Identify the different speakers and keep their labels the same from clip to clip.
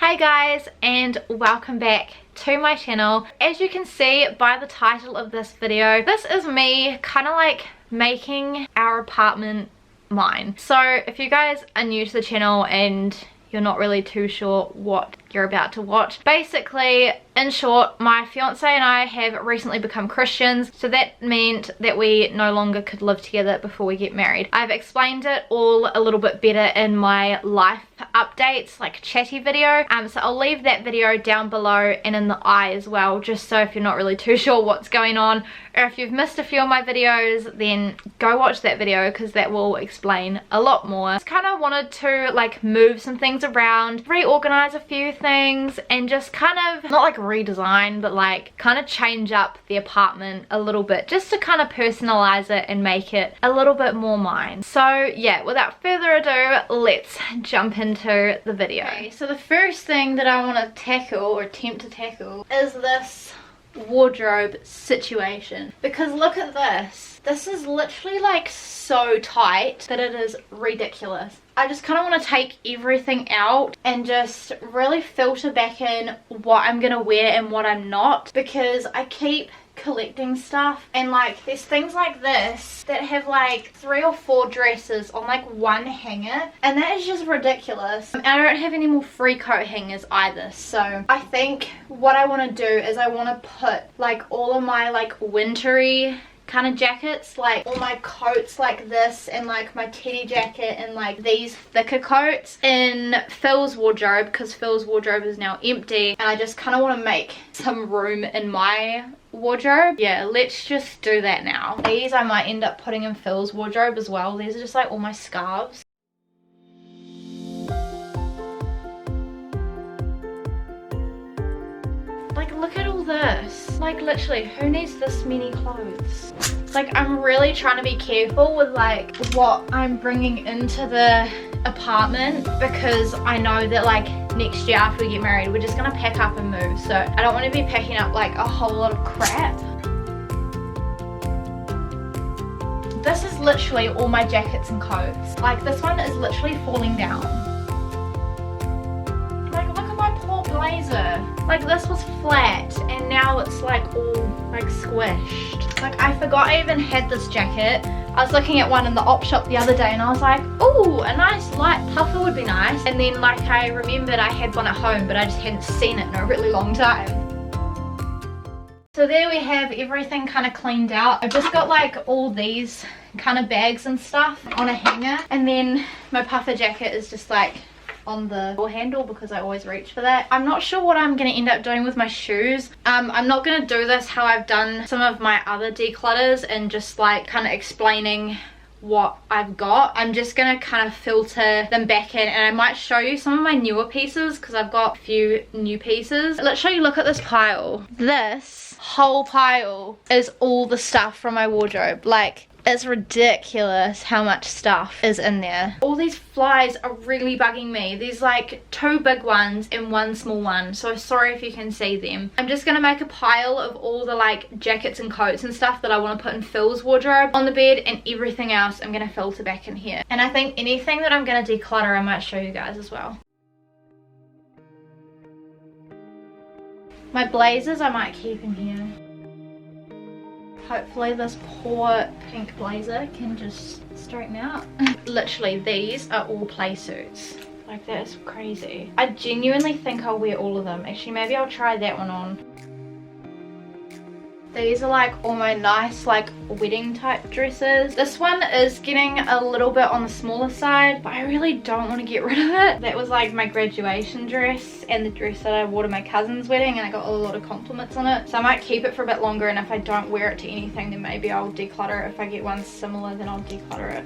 Speaker 1: Hi guys, and welcome back to my channel. As you can see by the title of this video, this is me kind of like making our apartment mine. So if you guys are new to the channel and you're not really too sure what you're about to watch, basically, in short, my fiance and I have recently become Christians, so that meant that we no longer could live together before we get married. I've explained it all a little bit better in my life updates, like chatty video, so I'll leave that video down below and in the eye as well, just so if you're not really too sure what's going on, or if you've missed a few of my videos, then go watch that video because that will explain a lot more. Just kind of wanted to like move some things around, reorganize a few things, and just kind of not like redesign, but like kind of change up the apartment a little bit, just to kind of personalize it and make it a little bit more mine. So yeah, without further ado, let's jump into the video. Okay, so the first thing that I want to tackle or attempt to tackle is this wardrobe situation, because look at this is literally like so tight that it is ridiculous. I just kind of want to take everything out and just really filter back in what I'm gonna wear and what I'm not, because I keep collecting stuff and like there's things like this that have like 3 or 4 dresses on like one hanger, and that is just ridiculous. And I don't have any more free coat hangers either, so I think what I want to do is I want to put like all of my like wintry kind of jackets, like all my coats like this, and like my teddy jacket and like these thicker coats in Phil's wardrobe, because Phil's wardrobe is now empty and I just kind of want to make some room in my wardrobe. Yeah, let's just do that now. These I might end up putting in Phil's wardrobe as well. These are just like all my scarves. Like, look at all this. Like, literally, who needs this many clothes? Like, I'm really trying to be careful with like what I'm bringing into the apartment, because I know that like next year after we get married, we're just gonna pack up and move. So I don't want to be packing up like a whole lot of crap. This is literally all my jackets and coats. Like, this one is literally falling down. Like, look at my poor blazer. Like, this was flat and now it's like all like squished. Like, I forgot I even had this jacket. I was looking at one in the op shop the other day and I was like, oh, a nice light puffer would be nice. And then like I remembered I had one at home, but I just hadn't seen it in a really long time. So there we have everything kind of cleaned out. I've just got like all these kind of bags and stuff on a hanger, and then my puffer jacket is just like on the door handle because I always reach for that. I'm not sure what I'm going to end up doing with my shoes. I'm not going to do this how I've done some of my other declutters and just like kind of explaining what I've got. I'm just going to kind of filter them back in, and I might show you some of my newer pieces because I've got a few new pieces. Let's show you. Look at this pile. This whole pile is all the stuff from my wardrobe. Like, it's ridiculous how much stuff is in there. All these flies are really bugging me. There's like 2 big ones and 1 small one, so sorry if you can see them. I'm just gonna make a pile of all the like jackets and coats and stuff that I want to put in Phil's wardrobe on the bed, and everything else I'm gonna filter back in here. And I think anything that I'm gonna declutter I might show you guys as well. My blazers I might keep in here. Hopefully this poor pink blazer can just straighten out. Literally, these are all play suits. Like, that is crazy. I genuinely think I'll wear all of them. Actually, maybe I'll try that one on. These are like all my nice like wedding type dresses. This one is getting a little bit on the smaller side, but I really don't want to get rid of it. That was like my graduation dress and the dress that I wore to my cousin's wedding, and I got a lot of compliments on it. So I might keep it for a bit longer, and if I don't wear it to anything, then maybe I'll declutter it. If I get one similar, then I'll declutter it.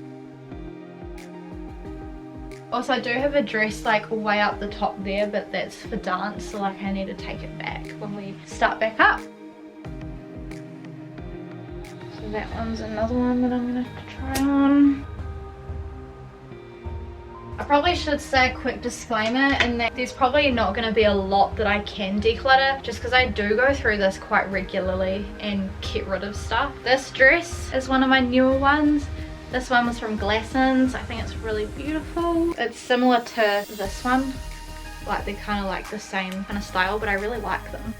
Speaker 1: Also, I do have a dress like way up the top there, but that's for dance, so like I need to take it back when we start back up. That one's another one that I'm gonna have to try on. I probably should say a quick disclaimer in that there's probably not going to be a lot that I can declutter, just because I do go through this quite regularly and get rid of stuff. This dress is one of my newer ones. This one was from Glassons. I think it's really beautiful. It's similar to this one. like they're kind of like the same kind of style, but I really like them.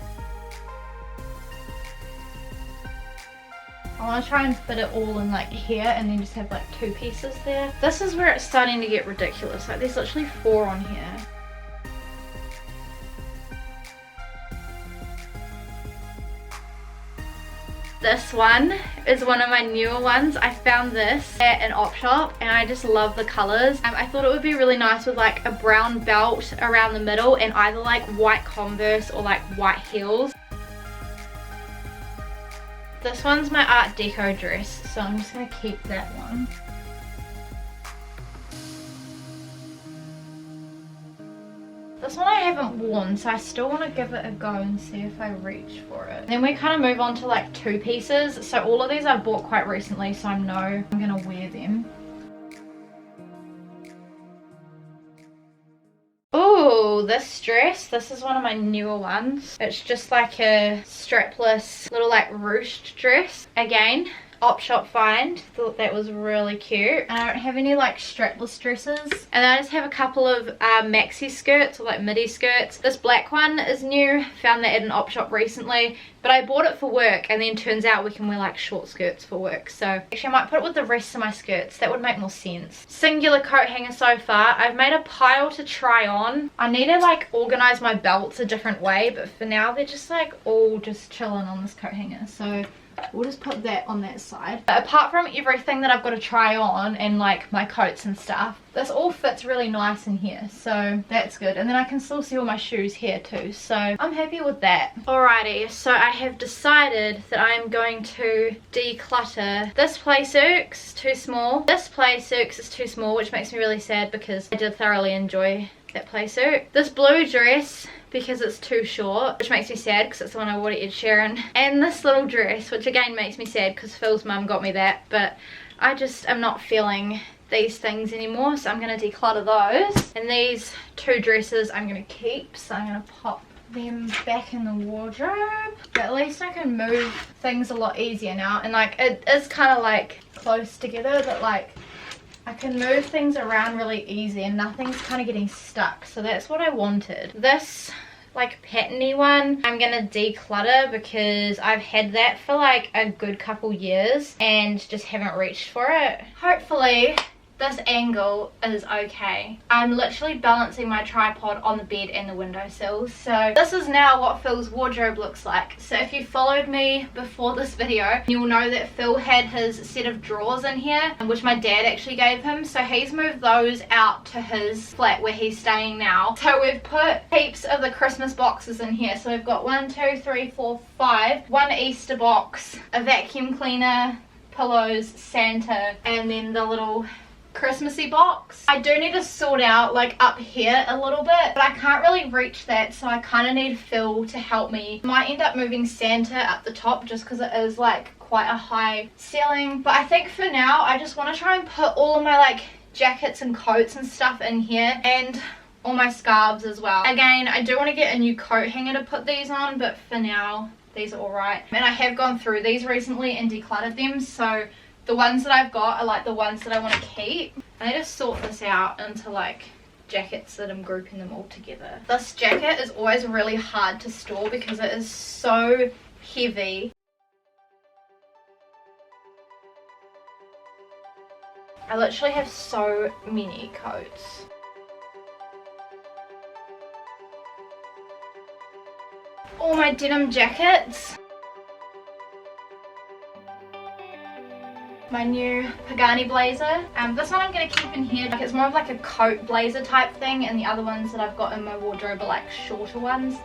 Speaker 1: I want to try and fit it all in like here and then just have like 2 pieces there. This is where it's starting to get ridiculous. Like there's literally 4 on here. This one is one of my newer ones. I found this at an op shop and I just love the colors. I thought it would be really nice with like a brown belt around the middle and either like white Converse or like white heels. This one's my Art Deco dress, so I'm just going to keep that one. This one I haven't worn, so I still want to give it a go and see if I reach for it. Then we kind of move on to like 2 pieces. So all of these I've bought quite recently, so I know I'm going to wear them. Oh, this dress, this is one of my newer ones. It's just like a strapless little like ruched dress. Again, op shop find. Thought that was really cute. I don't have any like strapless dresses, and I just have a couple of maxi skirts or like midi skirts. This black one is new, found that at an op shop recently, but I bought it for work and then turns out we can wear like short skirts for work. So actually I might put it with the rest of my skirts, that would make more sense. Singular coat hanger so far. I've made a pile to try on. I need to like organize my belts a different way, but for now they're just like all just chilling on this coat hanger, so we'll just put that on that side. But apart from everything that I've got to try on and like my coats and stuff, this all fits really nice in here, so that's good. And then I can still see all my shoes here too, so I'm happy with that. Alrighty, so I have decided that I'm going to declutter. This Playsuits too small. This Playsuits is too small, which makes me really sad because I did thoroughly enjoy that Playsuit. This blue dress, because it's too short, which makes me sad because it's the one I wore to Ed Sheeran. And this little dress, which again makes me sad because Phil's mum got me that, but I just am not feeling these things anymore, so I'm going to declutter those. And these 2 dresses I'm going to keep, so I'm going to pop them back in the wardrobe. But at least I can move things a lot easier now, and like it is kind of like close together, but like I can move things around really easy and nothing's kind of getting stuck, so that's what I wanted. This like patterny one I'm gonna declutter because I've had that for like a good couple years and just haven't reached for it. Hopefully this angle is okay. I'm literally balancing my tripod on the bed and the windowsill. So this is now what Phil's wardrobe looks like. So if you followed me before this video, you'll know that Phil had his set of drawers in here, which my dad actually gave him. So he's moved those out to his flat where he's staying now. So we've put heaps of the Christmas boxes in here. So we've got 1, 2, 3, 4, 5, 1 Easter box, a vacuum cleaner, pillows, Santa, and then the little Christmassy box. I do need to sort out like up here a little bit, but I can't really reach that, so I kind of need Phil to help me. Might end up moving Santa up the top just because it is like quite a high ceiling, but I think for now I just want to try and put all of my like jackets and coats and stuff in here, and all my scarves as well. Again, I do want to get a new coat hanger to put these on, but for now these are alright. And I have gone through these recently and decluttered them, so the ones that I've got are like the ones that I want to keep. I need to sort this out into like jackets that I'm grouping them all together. This jacket is always really hard to store because it is so heavy. I literally have so many coats. All my denim jackets. My new Pagani blazer. This one I'm going to keep in here. Like, it's more of like a coat blazer type thing, and the other ones that I've got in my wardrobe are like shorter ones.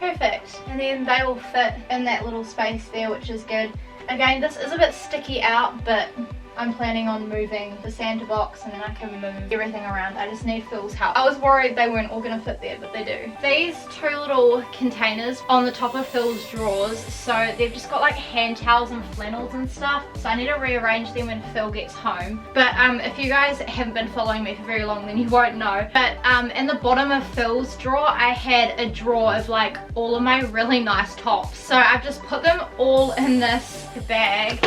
Speaker 1: Perfect. And then they will fit in that little space there, which is good. Again, this is a bit sticky out, but I'm planning on moving the Santa box and then I can move everything around. I just need Phil's help. I was worried they weren't all going to fit there, but they do. These 2 little containers on the top of Phil's drawers, so they've just got like hand towels and flannels and stuff, so I need to rearrange them when Phil gets home. But if you guys haven't been following me for very long, then you won't know, but in the bottom of Phil's drawer I had a drawer of like all of my really nice tops, so I've just put them all in this bag.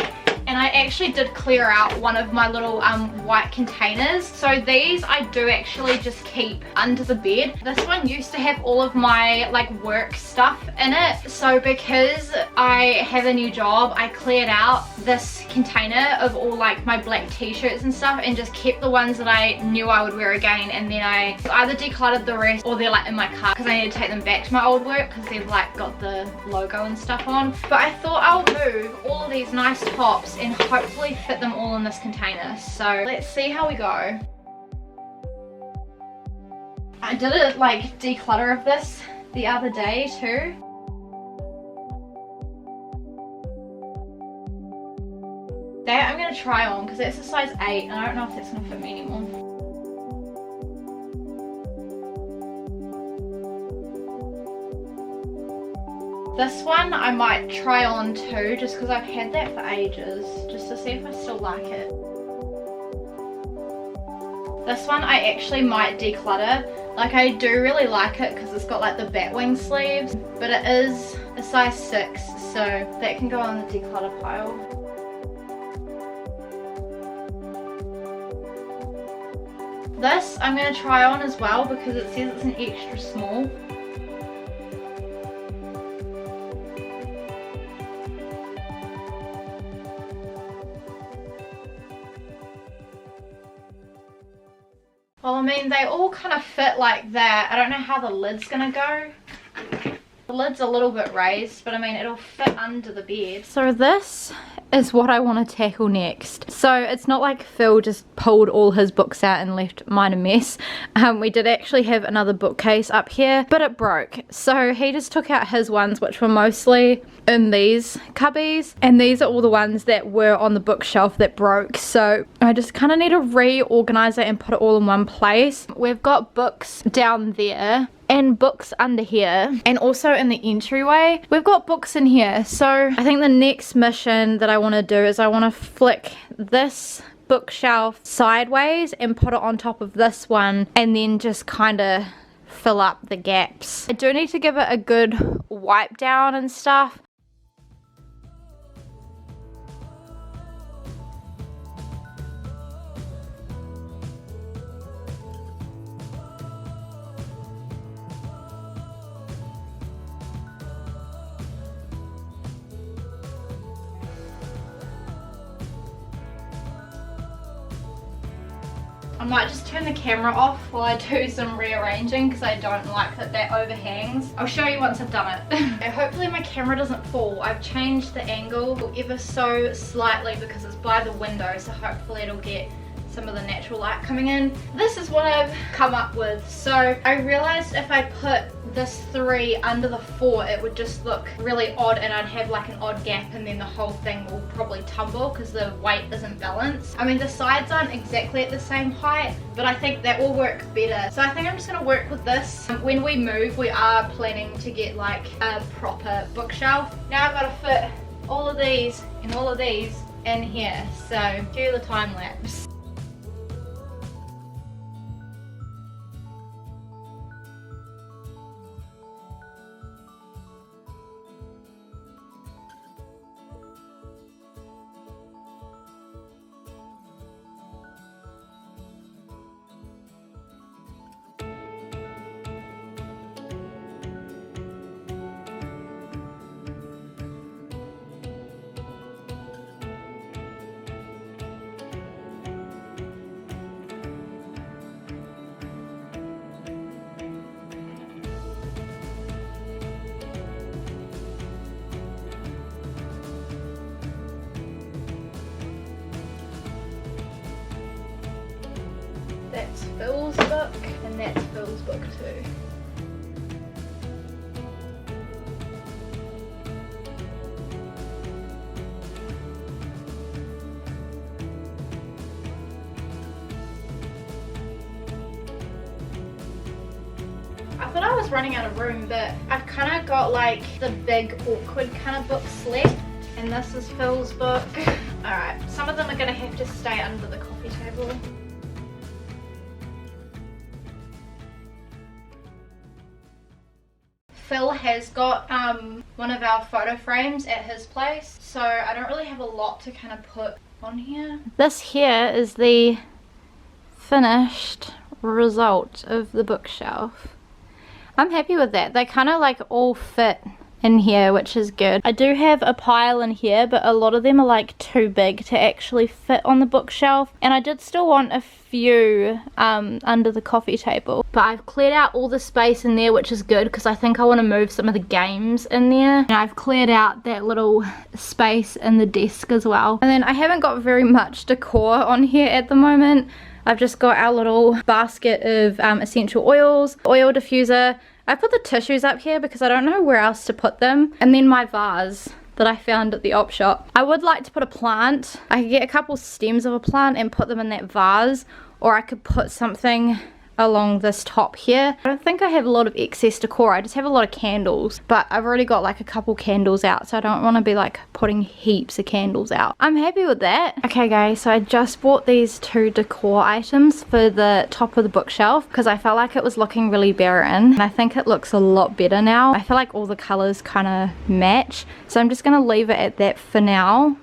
Speaker 1: and I actually did clear out one of my little white containers. So these I do actually just keep under the bed. This one used to have all of my like work stuff in it, so because I have a new job, I cleared out this container of all like my black t-shirts and stuff and just kept the ones that I knew I would wear again, and then I either decluttered the rest or they're like in my car because I need to take them back to my old work because they've like got the logo and stuff on. But I thought I'll move all of these nice tops and hopefully fit them all in this container. So let's see how we go. I did a like declutter of this the other day too. That I'm going to try on because that's a size 8 and I don't know if that's going to fit me anymore. This one I might try on too, just because I've had that for ages, just to see if I still like it. This one I actually might declutter. Like, I do really like it because it's got like the batwing sleeves, but it is a size 6, so that can go on the declutter pile. This I'm going to try on as well because it says it's an extra small. Well, I mean, they all kind of fit like that. I don't know how the lid's gonna go. The lid's a little bit raised, but I mean, it'll fit under the bed. So this is what I want to tackle next. So it's not like Phil just pulled all his books out and left mine a mess. We did actually have another bookcase up here, but it broke. So he just took out his ones, which were mostly in these cubbies, and these are all the ones that were on the bookshelf that broke. So I just kind of need to reorganize it and put it all in one place. We've got books down there and books under here, and also in the entryway we've got books in here. So I think the next mission that I want to do is I want to flick this bookshelf sideways and put it on top of this one, and then just kind of fill up the gaps. I do need to give it a good wipe down and stuff. I might just turn the camera off while I do some rearranging because I don't like that that overhangs. I'll show you once I've done it. And hopefully my camera doesn't fall. I've changed the angle ever so slightly because it's by the window, so hopefully it'll get some of the natural light coming in. This is what I've come up with. So I realized if I put this 3 under the 4, it would just look really odd, and I'd have like an odd gap, and then the whole thing will probably tumble because the weight isn't balanced. I mean, the sides aren't exactly at the same height, but I think that will work better. So I think I'm just going to work with this. When we move, we are planning to get like a proper bookshelf. Now I've got to fit all of these and all of these in here, so cue the time lapse. That's Phil's book, and that's Phil's book too. I thought I was running out of room, but I've kind of got like the big awkward kind of books left, and this is Phil's book. Alright, some of them are going to have to stay under the coffee table. Phil has got one of our photo frames at his place, so I don't really have a lot to kind of put on here. This here is the finished result of the bookshelf. I'm happy with that. They kind of like all fit in here, which is good. I do have a pile in here, but a lot of them are like too big to actually fit on the bookshelf, and I did still want a few under the coffee table, but I've cleared out all the space in there, which is good because I think I want to move some of the games in there, and I've cleared out that little space in the desk as well. And then I haven't got very much decor on here at the moment. I've just got our little basket of essential oils, oil diffuser. I put the tissues up here because I don't know where else to put them. And then my vase that I found at the op shop. I would like to put a plant. I could get a couple stems of a plant and put them in that vase, or I could put something along this top here. I don't think I have a lot of excess decor. I just have a lot of candles, but I've already got like a couple candles out, so I don't want to be like putting heaps of candles out. I'm happy with that. Okay guys, so I just bought these 2 decor items for the top of the bookshelf because I felt like it was looking really barren, and I think it looks a lot better now. I feel like all the colors kind of match, so I'm just gonna leave it at that for now.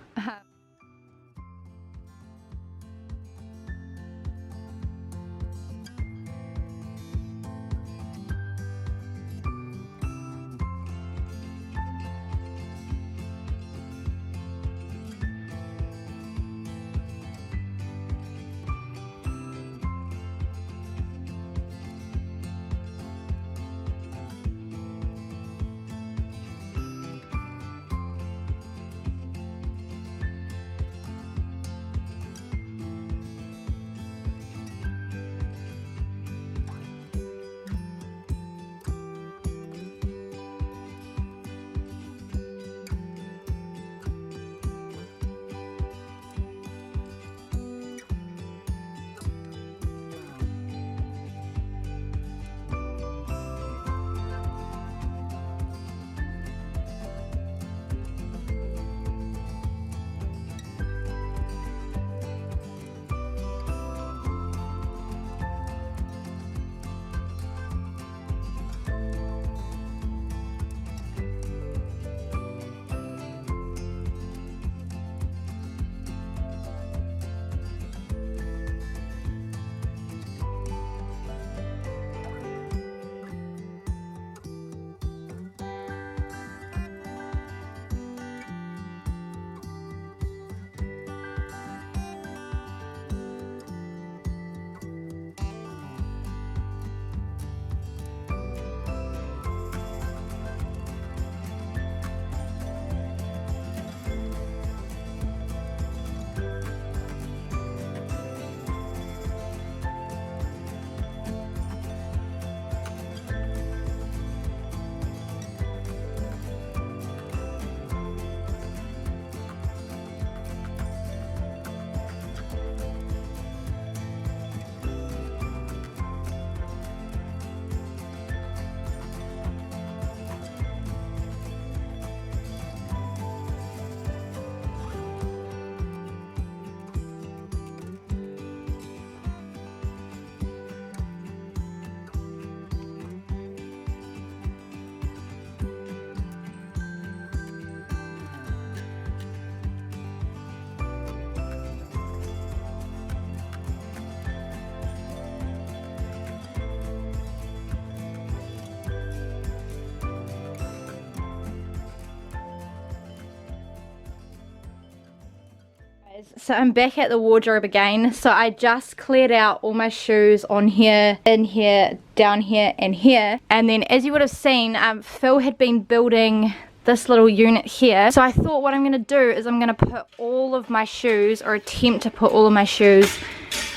Speaker 1: So I'm back at the wardrobe again. So I just cleared out all my shoes on here, in here, down here, and here. And then as you would have seen, Phil had been building this little unit here. So I thought what I'm going to do is I'm going to put all of my shoes, or attempt to put all of my shoes,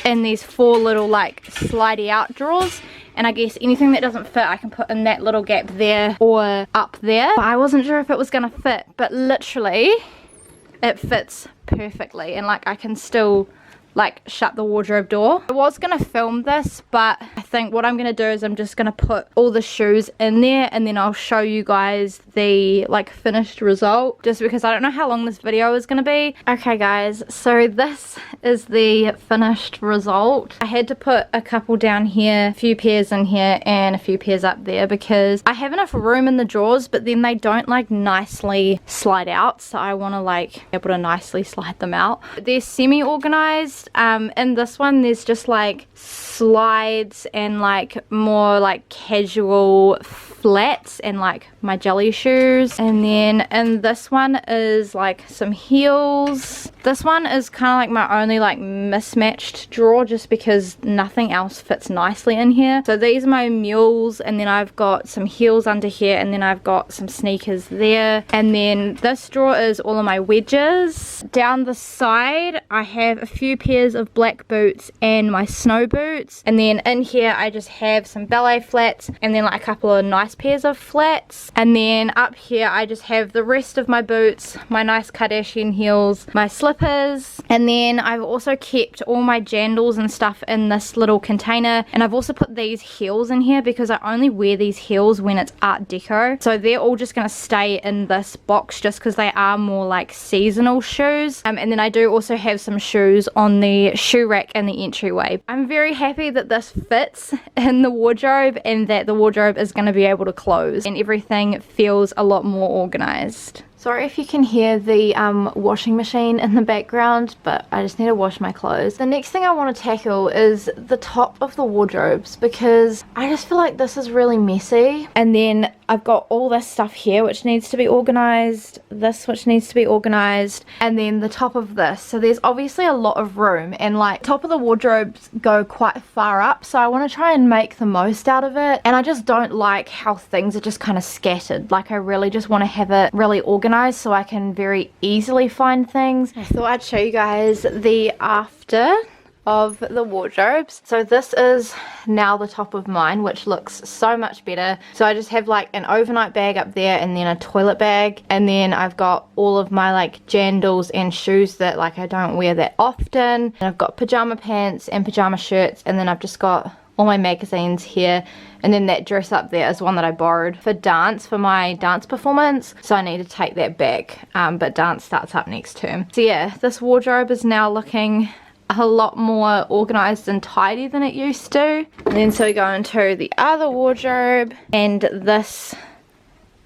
Speaker 1: in these 4 little like slidey out drawers. And I guess anything that doesn't fit I can put in that little gap there or up there. But I wasn't sure if it was going to fit, but literally it fits perfectly, and like I can still like shut the wardrobe door. I was gonna film this, but I think what I'm gonna do is I'm just gonna put all the shoes in there, and then I'll show you guys the like finished result, just because I don't know how long this video is gonna be. Okay guys, so this is the finished result. I had to put a couple down here, a few pairs in here, and a few pairs up there because I have enough room in the drawers, but then they don't like nicely slide out, so I want to like be able to nicely slide them out. They're semi-organized. In this one there's just like slides and like more like casual flats and like my jelly shoes, and then in this one is like some heels. This one is kind of like my only like mismatched drawer just because nothing else fits nicely in here. So these are my mules, and then I've got some heels under here, and then I've got some sneakers there, and then this drawer is all of my wedges. Down the side I have a few pairs of black boots and my snow boots, and then in here I just have some ballet flats and then like a couple of nice pairs of flats, and then up here I just have the rest of my boots, my nice Kardashian heels, my slippers, and then I've also kept all my jandals and stuff in this little container, and I've also put these heels in here because I only wear these heels when it's art deco, so they're all just gonna stay in this box just because they are more like seasonal shoes. And then I do also have some shoes on the shoe rack in the entryway. I'm very happy that this fits in the wardrobe and that the wardrobe is going to be able to close and everything feels a lot more organized. Sorry if you can hear the washing machine in the background, but I just need to wash my clothes. The next thing I want to tackle is the top of the wardrobes because I just feel like this is really messy. And then I've got all this stuff here which needs to be organized, this which needs to be organized, and then the top of this. So there's obviously a lot of room, and like top of the wardrobes go quite far up, so I want to try and make the most out of it. And I just don't like how things are just kind of scattered. Like I really just want to have it really organized so I can very easily find things. I thought I'd show you guys the after of the wardrobes. So this is now the top of mine, which looks so much better. So I just have like an overnight bag up there and then a toilet bag, and then I've got all of my like jandals and shoes that like I don't wear that often, and I've got pajama pants and pajama shirts, and then I've just got all my magazines here, and then that dress up there is one that I borrowed for dance, for my dance performance, so I need to take that back, but dance starts up next term. So yeah, this wardrobe is now looking a lot more organized and tidy than it used to. And then so we go into the other wardrobe, and this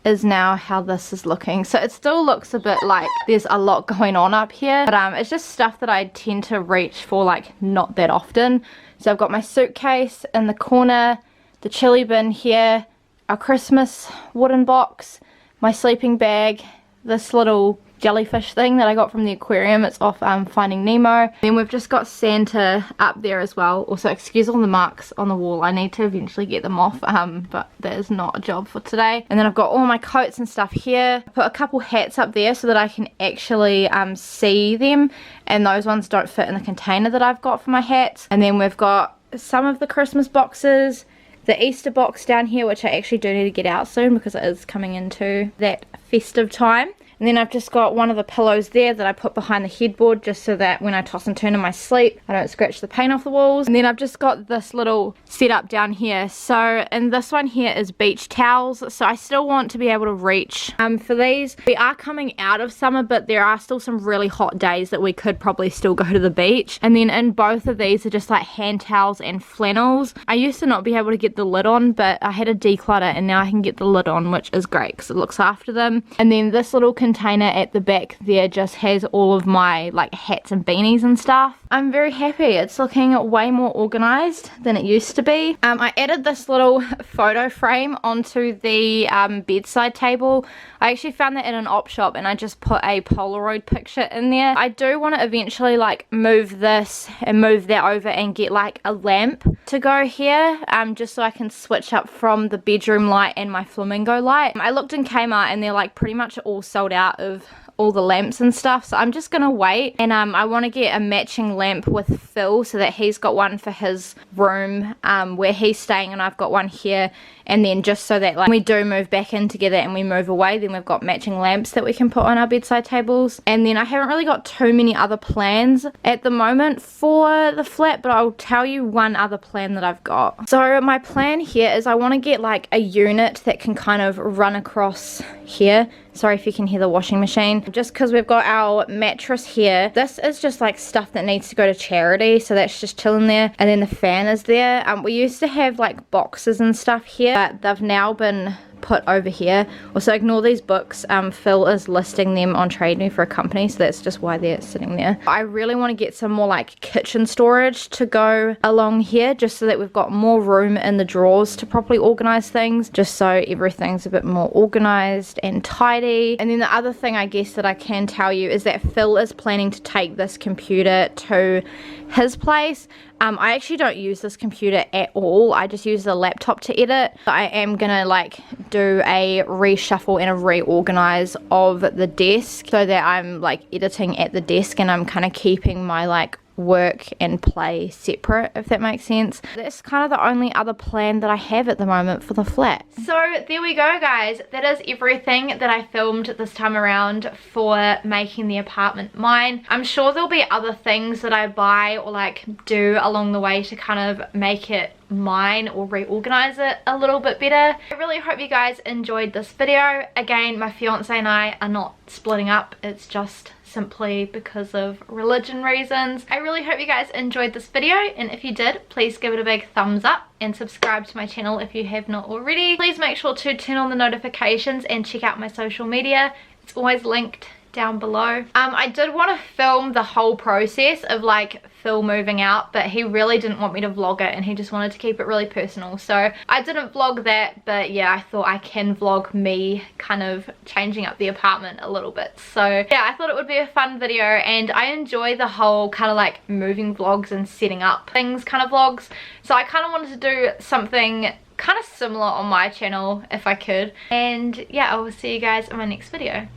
Speaker 1: is now how this is looking. So it still looks a bit like there's a lot going on up here, but it's just stuff that I tend to reach for like not that often. So I've got my suitcase in the corner, the chili bin here, our Christmas wooden box, my sleeping bag, this little jellyfish thing that I got from the aquarium. It's off Finding Nemo. Then we've just got Santa up there as well. Also, excuse all the marks on the wall. I need to eventually get them off, but that is not a job for today. And then I've got all my coats and stuff here. I put a couple hats up there so that I can actually see them, and those ones don't fit in the container that I've got for my hats. And then we've got some of the Christmas boxes, the Easter box down here, which I actually do need to get out soon because it is coming into that festive time. And then I've just got one of the pillows there that I put behind the headboard just so that when I toss and turn in my sleep, I don't scratch the paint off the walls. And then I've just got this little setup down here. So, and this one here is beach towels. So I still want to be able to reach for these. We are coming out of summer, but there are still some really hot days that we could probably still go to the beach. And then in both of these are just like hand towels and flannels. I used to not be able to get the lid on, but I had a declutter and now I can get the lid on, which is great because it looks after them. And then this little container at the back there just has all of my like hats and beanies and stuff. I'm very happy. It's looking way more organized than it used to be. I added this little photo frame onto the bedside table. I actually found that in an op shop and I just put a Polaroid picture in there. I do want to eventually like move this and move that over and get like a lamp to go here, just so I can switch up from the bedroom light and my flamingo light. I looked in Kmart and they're like pretty much all sold out of all the lamps and stuff, so I'm just gonna wait. And I want to get a matching lamp with Phil so that he's got one for his room where he's staying, and I've got one here. And then just so that like when we do move back in together and we move away, then we've got matching lamps that we can put on our bedside tables. And then I haven't really got too many other plans at the moment for the flat, but I'll tell you one other plan that I've got. So my plan here is I want to get like a unit that can kind of run across here. Sorry if you can hear the washing machine. Just because we've got our mattress here. This is just like stuff that needs to go to charity, so that's just chilling there. And then the fan is there. We used to have like boxes and stuff here, but they've now been put over here. Also ignore these books. Phil is listing them on Trade Me for a company, so that's just why they're sitting there. I really want to get some more like kitchen storage to go along here, just so that we've got more room in the drawers to properly organize things, just so everything's a bit more organized and tidy. And then the other thing I guess that I can tell you is that Phil is planning to take this computer to his place. I actually don't use this computer at all. I just use the laptop to edit. I am gonna like do a reshuffle and a reorganize of the desk so that I'm like editing at the desk and I'm kind of keeping my like work and play separate, if that makes sense. That's kind of the only other plan that I have at the moment for the flat. So there we go, guys. That is everything that I filmed this time around for making the apartment mine. I'm sure there'll be other things that I buy or like do along the way to kind of make it mine or reorganize it a little bit better. I really hope you guys enjoyed this video. Again, my fiance and I are not splitting up. It's just simply because of religion reasons. I really hope you guys enjoyed this video, and if you did, please give it a big thumbs up and subscribe to my channel if you have not already. Please make sure to turn on the notifications and check out my social media. It's always linked down below. I did want to film the whole process of like Phil moving out, but he really didn't want me to vlog it and he just wanted to keep it really personal, so I didn't vlog that. But yeah, I thought I can vlog me kind of changing up the apartment a little bit. So yeah, I thought it would be a fun video, and I enjoy the whole kind of like moving vlogs and setting up things kind of vlogs, so I kind of wanted to do something kind of similar on my channel if I could. And yeah, I will see you guys in my next video.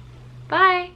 Speaker 1: Bye.